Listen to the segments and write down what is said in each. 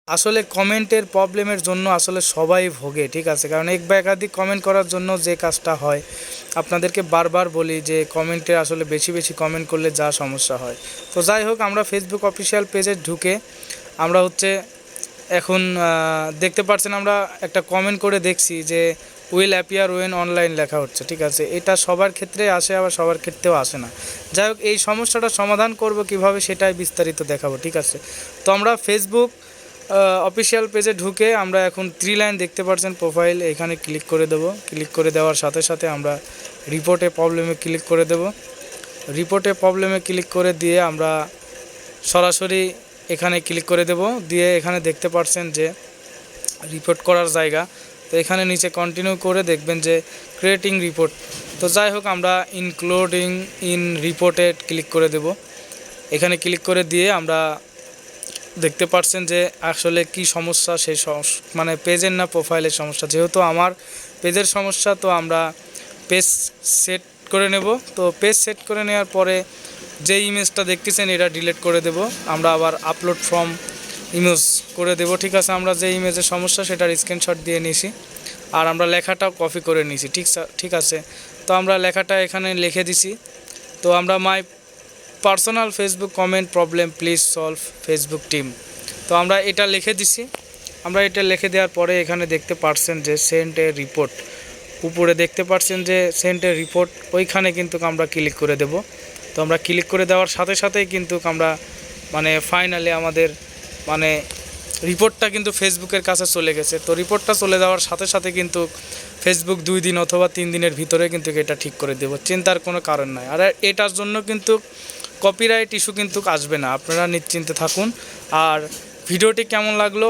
আসলে কমেন্টের প্রবলেমের জন্য আসলে সবাই ভোগে, ঠিক আছে, কারণ এক বা একাধিক কমেন্ট করার জন্য যে কাজটা হয়, আপনাদেরকে বারবার বলি যে কমেন্টে আসলে বেশি বেশি কমেন্ট করলে যা সমস্যা হয়। তো যাই হোক, আমরা ফেসবুক অফিসিয়াল পেজে ঢুকে আমরা হচ্ছে এখন দেখতে পাচ্ছেন আমরা একটা কমেন্ট করে দেখছি যে উইল অ্যাপিয়ার ওয়েন অনলাইন লেখা হচ্ছে, ঠিক আছে, এটা সবার ক্ষেত্রে আসে আবার সবার ক্ষেত্রেও আসে না। যাই হোক, এই সমস্যাটা সমাধান করব কিভাবে সেটাই বিস্তারিত দেখাবো, ঠিক আছে। তো আমরা ফেসবুক অফিসিয়াল পেজে ঢুকে আমরা এখন 3 লাইন দেখতে পাচ্ছেন প্রোফাইল, এখানে ক্লিক করে দেব। ক্লিক করে দেওয়ার সাথে সাথে আমরা রিপোর্টে প্রবলেমে ক্লিক করে দেব। রিপোর্টে প্রবলেমে ক্লিক করে দিয়ে আমরা সরাসরি এখানে ক্লিক করে দেব। দিয়ে এখানে দেখতে পাচ্ছেন যে রিপোর্ট করার জায়গা, তো এখানে নিচে কন্টিনিউ করে দেখবেন যে ক্রিয়েটিং রিপোর্ট। তো যাই হোক, আমরা ইনক্লুডিং ইন রিপোর্টে ক্লিক করে দেব। এখানে ক্লিক করে দিয়ে আমরা দেখতে পাচ্ছেন যে আসলে কি সমস্যা, সেই মানে পেজের না প্রোফাইলের সমস্যা। যেহেতু আমার পেজের সমস্যা, তো আমরা পেজ সেট করে নেব। তো পেজ সেট করে নেওয়ার পরে যে ইমেজটা দেখতেছেন এটা ডিলিট করে দেব। আমরা আবার আপলোড ফ্রম ইমেজ করে দেব, ঠিক আছে। আমরা যে ইমেজের সমস্যা সেটার স্ক্রিনশট দিয়ে নিয়েছি, আর আমরা লেখাটাও কপি করে নিয়েছি, ঠিক আছে। তো আমরা লেখাটা এখানে লিখে দিছি। তো আমরা my personal Facebook comment problem please solve Facebook team, তো আমরা এটা লিখে দিছি। আমরা এটা লিখে দেওয়ার পরে এখানে দেখতে পাচ্ছেন যে সেন্ড এ রিপোর্ট, উপরে দেখতে পাচ্ছেন যে সেন্ড এ রিপোর্ট, ওইখানে কিন্তু আমরা ক্লিক করে দেব। তো আমরা ক্লিক করে দেওয়ার সাথে সাথেই কিন্তু আমরা মানে ফাইনালি আমাদের মানে রিপোর্টটা কিন্তু ফেসবুকের কাছে চলে গেছে। তো রিপোর্টটা চলে যাওয়ার সাথে সাথে কিন্তু ফেসবুক 2 দিন অথবা 3 দিনের ভিতরে কিন্তু এটা ঠিক করে দেব, চিন্তার কোনো কারণ নাই। আর এটার জন্য কিন্তু কপিরাইট ইস্যু কিন্তু আসবে না, আপনারা নিশ্চিন্তে থাকুন। আর ভিডিওটি কেমন লাগলো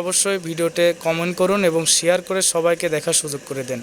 অবশ্যই ভিডিওতে কমেন্ট করুন এবং শেয়ার করে সবাইকে দেখার সুযোগ করে দেন।